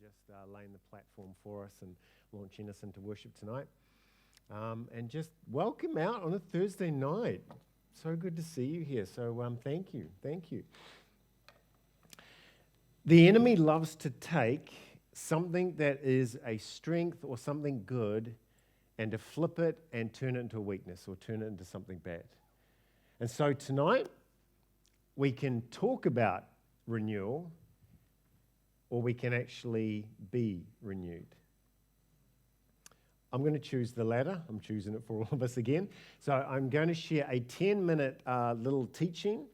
just laying the platform for us and launching us into worship tonight. And just welcome out on a Thursday night. So good to see you here. So thank you. The enemy loves to take something that is a strength or something good and to flip it and turn it into a weakness or turn it into something bad. And so tonight, we can talk about renewal, or we can actually be renewed. I'm going to choose the latter. I'm choosing it for all of us again. So I'm going to share a 10-minute little teaching,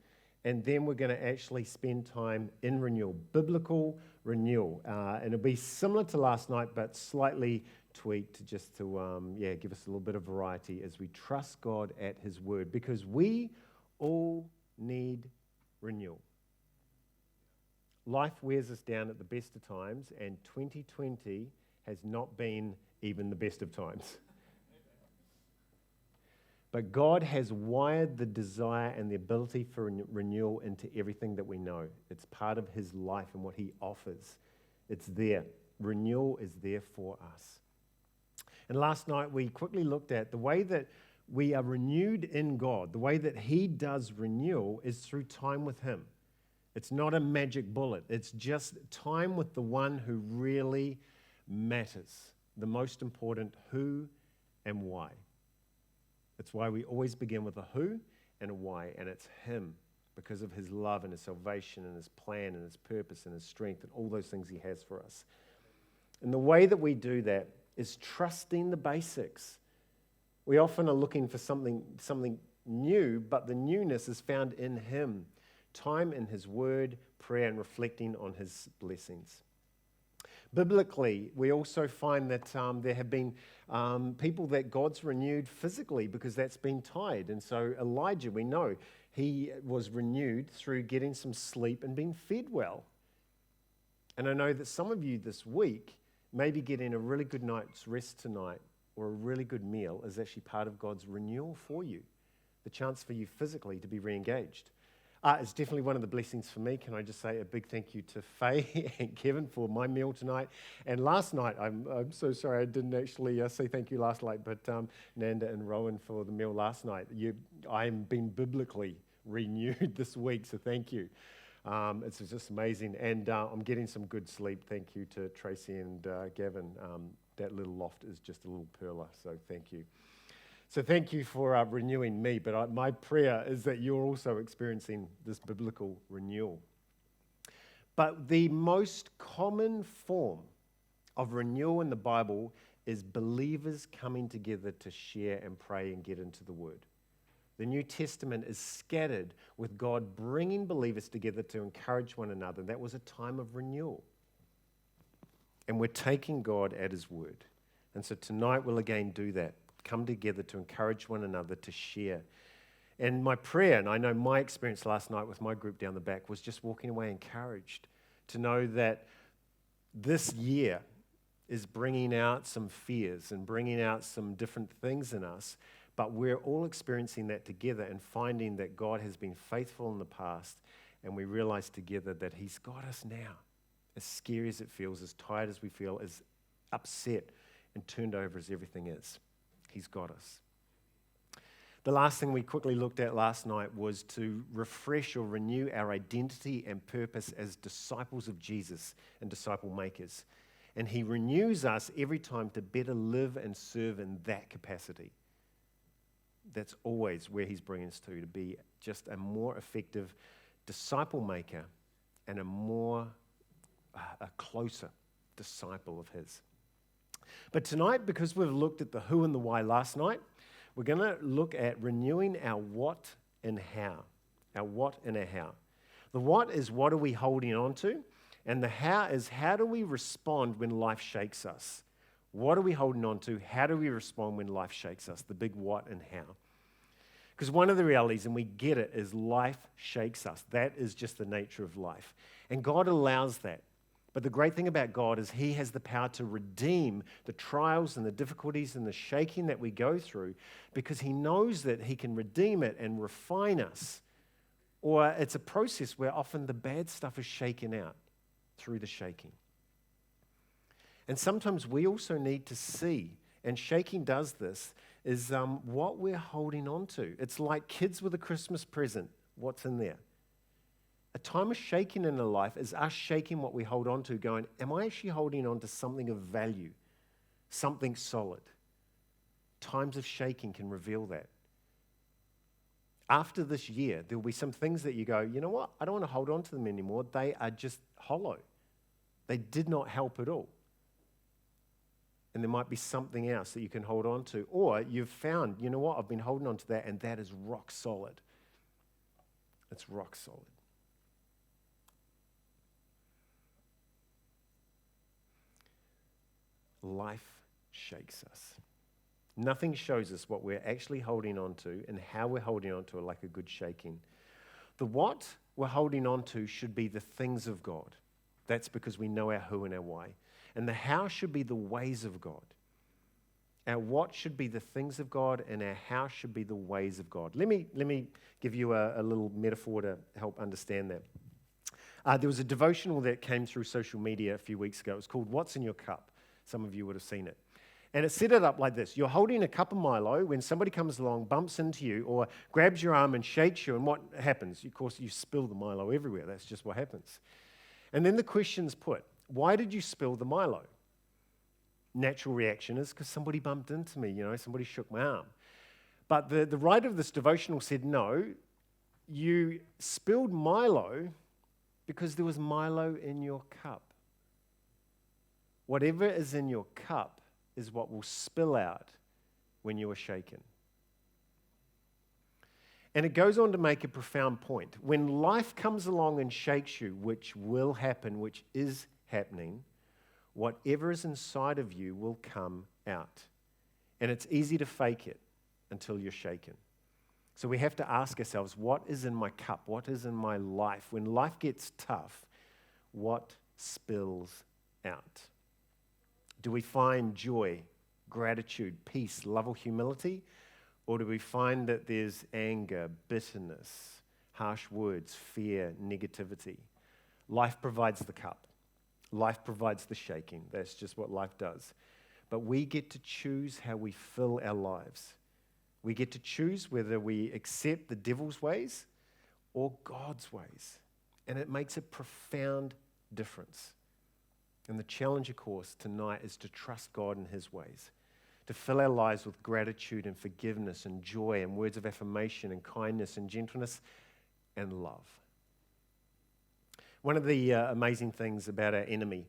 and then we're going to actually spend time in renewal, biblical renewal. And it'll be similar to last night, but slightly tweaked just to give us a little bit of variety as we trust God at His word, because we all need renewal. Life wears us down at the best of times, and 2020 has not been even the best of times. But God has wired the desire and the ability for renewal into everything that we know. It's part of His life and what He offers. It's there. Renewal is there for us. And last night we quickly looked at the way that we are renewed in God. The way that He does renewal is through time with Him. It's not a magic bullet. It's just time with the one who really matters. The most important who and why. That's why we always begin with a who and a why, and it's Him because of His love and His salvation and His plan and His purpose and His strength and all those things He has for us. And the way that we do that is trusting the basics. We often are looking for something new, but the newness is found in Him. Time in His word, prayer, and reflecting on His blessings. Biblically, we also find that there have been people that God's renewed physically because that's been tied. And so Elijah, we know, he was renewed through getting some sleep and being fed well. And I know that some of you this week, maybe getting a really good night's rest tonight or a really good meal is actually part of God's renewal for you. The chance for you physically to be re-engaged. It's definitely one of the blessings for me. Can I just say a big thank you to Faye and Kevin for my meal tonight. And last night, I'm so sorry I didn't actually say thank you last night, but Nanda and Rowan for the meal last night. I'm been biblically renewed this week, so thank you. It's just amazing. And I'm getting some good sleep. Thank you to Tracy and Gavin. That little loft is just a little perler, so thank you. So thank you for renewing me, but my prayer is that you're also experiencing this biblical renewal. But the most common form of renewal in the Bible is believers coming together to share and pray and get into the Word. The New Testament is scattered with God bringing believers together to encourage one another. That was a time of renewal. And we're taking God at His word. And so tonight we'll again do that. Come together to encourage one another to share. And my prayer, and I know my experience last night with my group down the back, was just walking away encouraged to know that this year is bringing out some fears and bringing out some different things in us, but we're all experiencing that together and finding that God has been faithful in the past, and we realize together that He's got us now. As scary as it feels, as tired as we feel, as upset and turned over as everything is. He's got us. The last thing we quickly looked at last night was to refresh or renew our identity and purpose as disciples of Jesus and disciple makers. And He renews us every time to better live and serve in that capacity. That's always where He's bringing us to be just a more effective disciple maker and a closer disciple of His. But tonight, because we've looked at the who and the why last night, we're going to look at renewing our what and how. Our what and our how. The what is what are we holding on to, and the how is how do we respond when life shakes us. What are we holding on to? How do we respond when life shakes us? The big what and how. Because one of the realities, and we get it, is life shakes us. That is just the nature of life. And God allows that. But the great thing about God is He has the power to redeem the trials and the difficulties and the shaking that we go through, because He knows that He can redeem it and refine us. Or it's a process where often the bad stuff is shaken out through the shaking. And sometimes we also need to see, and shaking does this, is what we're holding on to. It's like kids with a Christmas present. What's in there? A time of shaking in a life is us shaking what we hold on to, going, am I actually holding on to something of value, something solid? Times of shaking can reveal that. After this year, there will be some things that you go, you know what? I don't want to hold on to them anymore. They are just hollow. They did not help at all. And there might be something else that you can hold on to. Or you've found, you know what? I've been holding on to that, and that is rock solid. It's rock solid. Life shakes us. Nothing shows us what we're actually holding on to and how we're holding on to it like a good shaking. The what we're holding on to should be the things of God. That's because we know our who and our why. And the how should be the ways of God. Our what should be the things of God, and our how should be the ways of God. Let me give you a little metaphor to help understand that. There was a devotional that came through social media a few weeks ago. It was called What's in Your Cup? Some of you would have seen it. And it set it up like this. You're holding a cup of Milo when somebody comes along, bumps into you, or grabs your arm and shakes you, and what happens? Of course, you spill the Milo everywhere. That's just what happens. And then the question's put, why did you spill the Milo? Natural reaction is because somebody bumped into me, somebody shook my arm. But the writer of this devotional said, no, you spilled Milo because there was Milo in your cup. Whatever is in your cup is what will spill out when you are shaken. And it goes on to make a profound point. When life comes along and shakes you, which will happen, which is happening, whatever is inside of you will come out. And it's easy to fake it until you're shaken. So we have to ask ourselves, what is in my cup? What is in my life? When life gets tough, what spills out? Do we find joy, gratitude, peace, love, or humility? Or do we find that there's anger, bitterness, harsh words, fear, negativity? Life provides the cup. Life provides the shaking. That's just what life does. But we get to choose how we fill our lives. We get to choose whether we accept the devil's ways or God's ways. And it makes a profound difference. And the challenge, of course, tonight is to trust God in his ways, to fill our lives with gratitude and forgiveness and joy and words of affirmation and kindness and gentleness and love. One of the amazing things about our enemy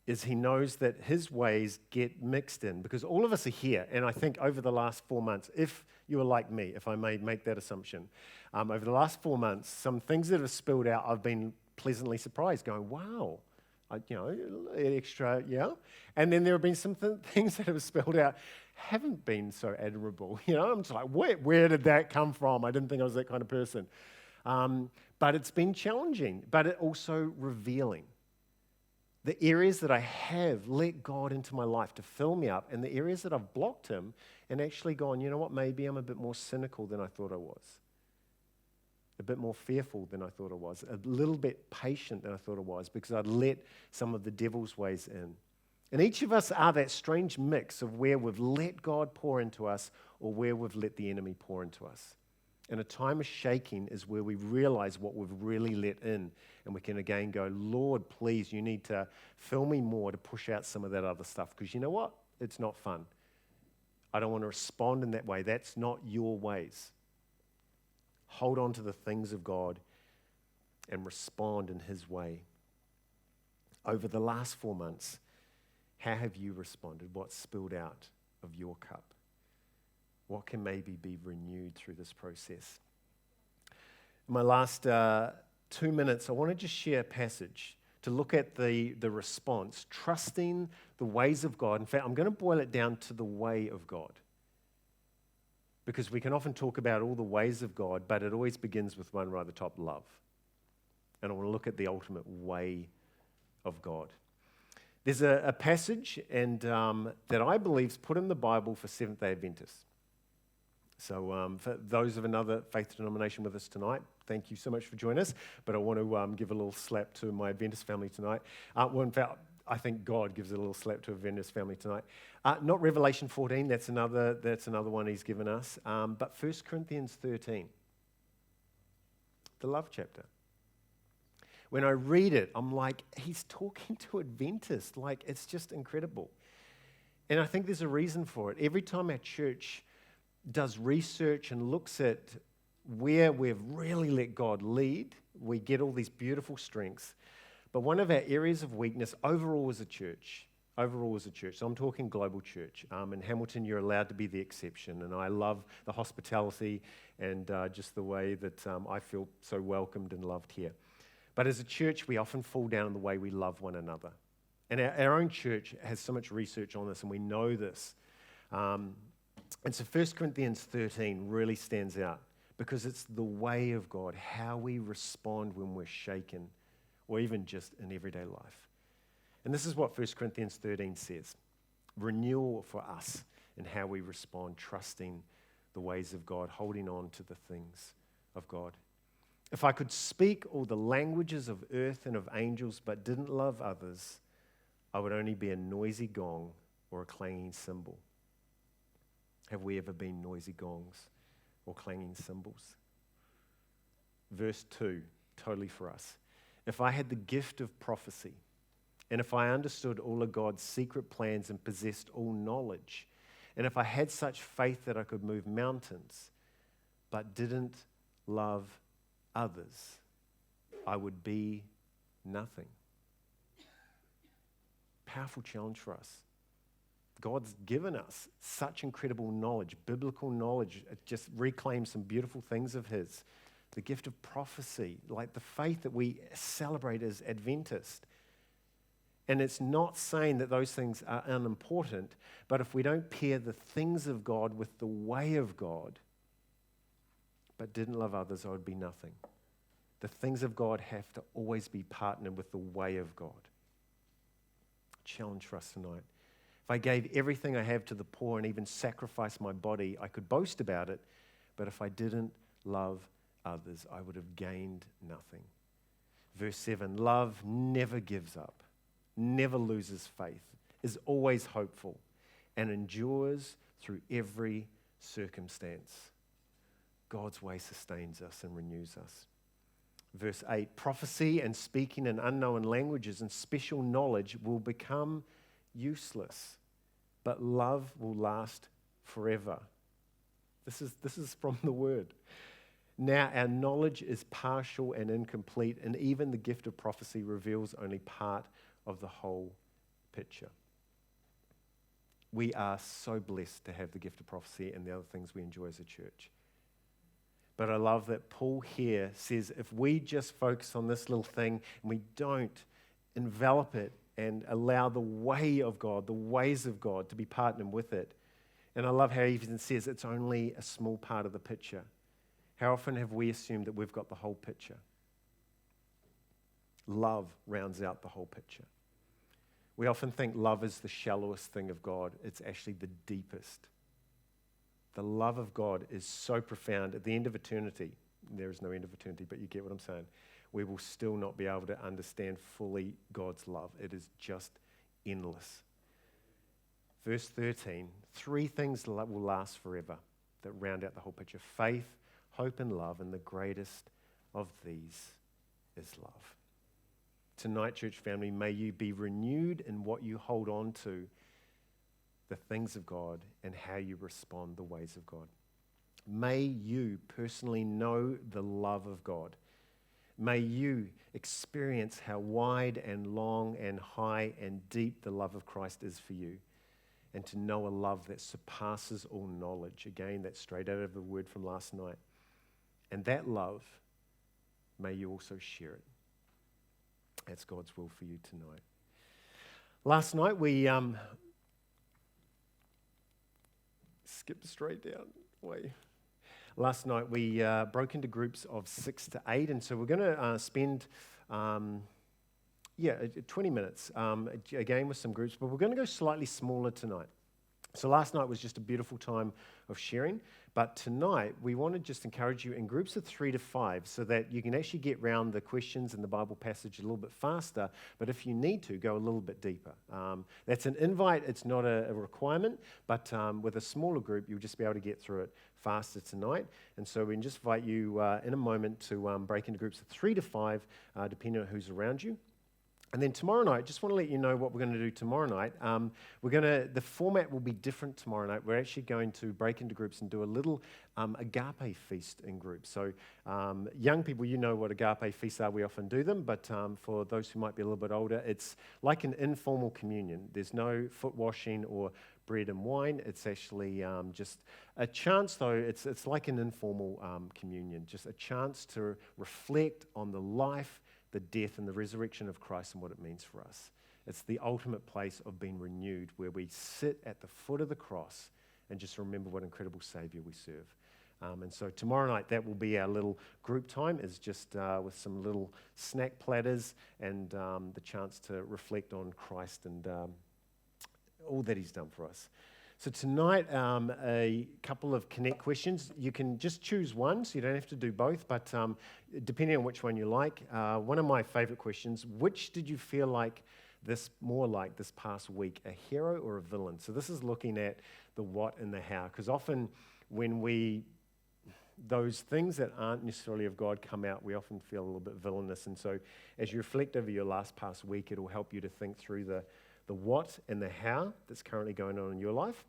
is he knows that his ways get mixed in, because all of us are here, and I think over the last 4 months, if you are like me, if I may make that assumption, over the last 4 months, some things that have spilled out, I've been pleasantly surprised, going, wow, extra, yeah. And then there have been some things that have spilled out, haven't been so admirable. I'm just like, where did that come from? I didn't think I was that kind of person. But it's been challenging, but it also revealing. The areas that I have let God into my life to fill me up, and the areas that I've blocked him and actually gone, you know what, maybe I'm a bit more cynical than I thought I was. A bit more fearful than I thought I was. A little bit patient than I thought I was, because I'd let some of the devil's ways in. And each of us are that strange mix of where we've let God pour into us or where we've let the enemy pour into us. And a time of shaking is where we realize what we've really let in, and we can again go, Lord, please, you need to fill me more to push out some of that other stuff, because you know what? It's not fun. I don't want to respond in that way. That's not your ways. Hold on to the things of God and respond in his way. Over the last 4 months, how have you responded? What spilled out of your cup? What can maybe be renewed through this process? In my last 2 minutes, I want to just share a passage to look at the response, trusting the ways of God. In fact, I'm going to boil it down to the way of God, because we can often talk about all the ways of God, but it always begins with one right at the top, love. And I want to look at the ultimate way of God. There's a passage that I believe is put in the Bible for Seventh-day Adventists. So for those of another faith denomination with us tonight, thank you so much for joining us. But I want to give a little slap to my Adventist family tonight. In fact, I think God gives a little slap to Avengers family tonight. Not Revelation 14, that's another one he's given us, but 1 Corinthians 13, the love chapter. When I read it, I'm like, he's talking to Adventists. Like, it's just incredible. And I think there's a reason for it. Every time our church does research and looks at where we've really let God lead, we get all these beautiful strengths. But one of our areas of weakness overall as a church, so I'm talking global church. In Hamilton, you're allowed to be the exception. And I love the hospitality and just the way that I feel so welcomed and loved here. But as a church, we often fall down in the way we love one another. And our own church has so much research on this, and we know this. And so 1 Corinthians 13 really stands out because it's the way of God, how we respond when we're shaken, or even just in everyday life. And this is what 1 Corinthians 13 says. Renewal for us in how we respond, trusting the ways of God, holding on to the things of God. If I could speak all the languages of earth and of angels but didn't love others, I would only be a noisy gong or a clanging cymbal. Have we ever been noisy gongs or clanging cymbals? Verse 2, totally for us. If I had the gift of prophecy, and if I understood all of God's secret plans and possessed all knowledge, and if I had such faith that I could move mountains, but didn't love others, I would be nothing. Powerful challenge for us. God's given us such incredible knowledge, biblical knowledge. It just reclaims some beautiful things of His. The gift of prophecy, like the faith that we celebrate as Adventist. And it's not saying that those things are unimportant, but if we don't pair the things of God with the way of God, but didn't love others, I would be nothing. The things of God have to always be partnered with the way of God. Challenge for us tonight. If I gave everything I have to the poor and even sacrificed my body, I could boast about it, but if I didn't love others, I would have gained nothing. Verse 7, love never gives up, never loses faith, is always hopeful, and endures through every circumstance. God's way sustains us and renews us. Verse 8, prophecy and speaking in unknown languages and special knowledge will become useless, but love will last forever. This is from the Word. Now our knowledge is partial and incomplete, and even the gift of prophecy reveals only part of the whole picture. We are so blessed to have the gift of prophecy and the other things we enjoy as a church. But I love that Paul here says if we just focus on this little thing and we don't envelop it and allow the way of God, the ways of God to be partnered with it. And I love how he even says it's only a small part of the picture. How often have we assumed that we've got the whole picture? Love rounds out the whole picture. We often think love is the shallowest thing of God. It's actually the deepest. The love of God is so profound. At the end of eternity, there is no end of eternity, but you get what I'm saying. We will still not be able to understand fully God's love. It is just endless. Verse 13, 3 things will last forever that round out the whole picture. Faith, hope, and love, and the greatest of these is love. Tonight, church family, may you be renewed in what you hold on to, the things of God, and how you respond the ways of God. May you personally know the love of God. May you experience how wide and long and high and deep the love of Christ is for you, and to know a love that surpasses all knowledge. Again, that's straight out of the word from last night. And that love, may you also share it. That's God's will for you tonight. Last night we skipped straight down. Last night we broke into groups of 6 to 8, and so we're going to spend 20 minutes again with some groups, but we're going to go slightly smaller tonight. So last night was just a beautiful time of sharing, but tonight we want to just encourage you in groups of 3 to 5 so that you can actually get round the questions in the Bible passage a little bit faster, but if you need to, go a little bit deeper. That's an invite, it's not a requirement, but with a smaller group, you'll just be able to get through it faster tonight. And so we can just invite you in a moment to break into groups of 3 to 5, depending on who's around you. And then tomorrow night, just want to let you know what we're going to do tomorrow night. The format will be different tomorrow night. We're actually going to break into groups and do a little agape feast in groups. So young people, you know what agape feasts are. We often do them, but for those who might be a little bit older, it's like an informal communion. There's no foot washing or bread and wine. It's actually just a chance, though. It's like an informal communion, just a chance to reflect on the life, the death and the resurrection of Christ and what it means for us. It's the ultimate place of being renewed, where we sit at the foot of the cross and just remember what incredible Savior we serve. And so tomorrow night, that will be our little group time, is just with some little snack platters and the chance to reflect on Christ and all that he's done for us. So tonight, a couple of Connect questions. You can just choose one, so you don't have to do both, but depending on which one you like. One of my favorite questions, which did you feel like this past week, a hero or a villain? So this is looking at the what and the how, because often when those things that aren't necessarily of God come out, we often feel a little bit villainous. And so as you reflect over your past week, it'll help you to think through the what and the how that's currently going on in your life.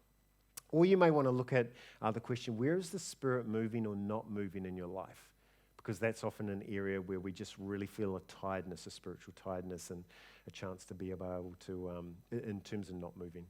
Or you may want to look at the question, where is the Spirit moving or not moving in your life? Because that's often an area where we just really feel a tiredness, a spiritual tiredness, and a chance to be able to, in terms of not moving.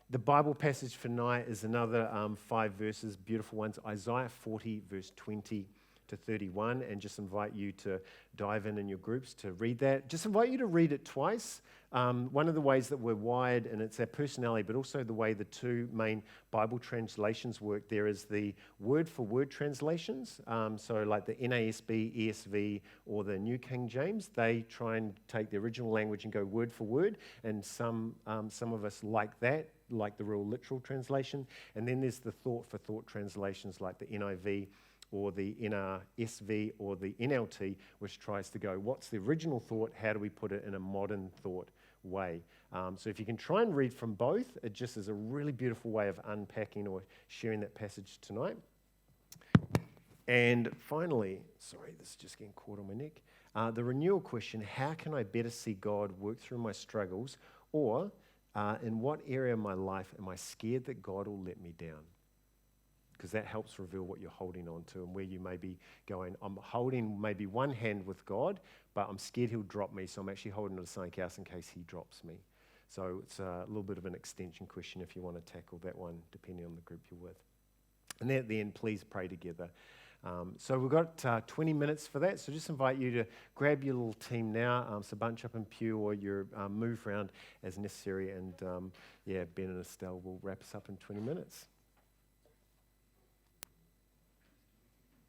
The Bible passage for tonight is another 5 verses, beautiful ones. Isaiah 40, verse 20 to 31, and just invite you to dive in your groups to read that. Just invite you to read it twice. One of the ways that we're wired, and it's our personality, but also the way the two main Bible translations work, there is the word-for-word translations. So like the NASB, ESV, or the New King James, they try and take the original language and go word for word, and some of us like that, like the real literal translation. And then there's the thought-for-thought translations like the NIV, or the NRSV, or the NLT, which tries to go, what's the original thought? How do we put it in a modern thought way? So if you can try and read from both, it just is a really beautiful way of unpacking or sharing that passage tonight. And finally, sorry, this is just getting caught on my neck. The renewal question, how can I better see God work through my struggles? Or in what area of my life am I scared that God will let me down? Because that helps reveal what you're holding on to and where you may be going, I'm holding maybe one hand with God, but I'm scared he'll drop me, so I'm actually holding on to something else in case he drops me. So it's a little bit of an extension question if you want to tackle that one, depending on the group you're with. And then at the end, please pray together. So we've got 20 minutes for that, so just invite you to grab your little team now, so bunch up in pew or your move around as necessary, and Ben and Estelle will wrap us up in 20 minutes.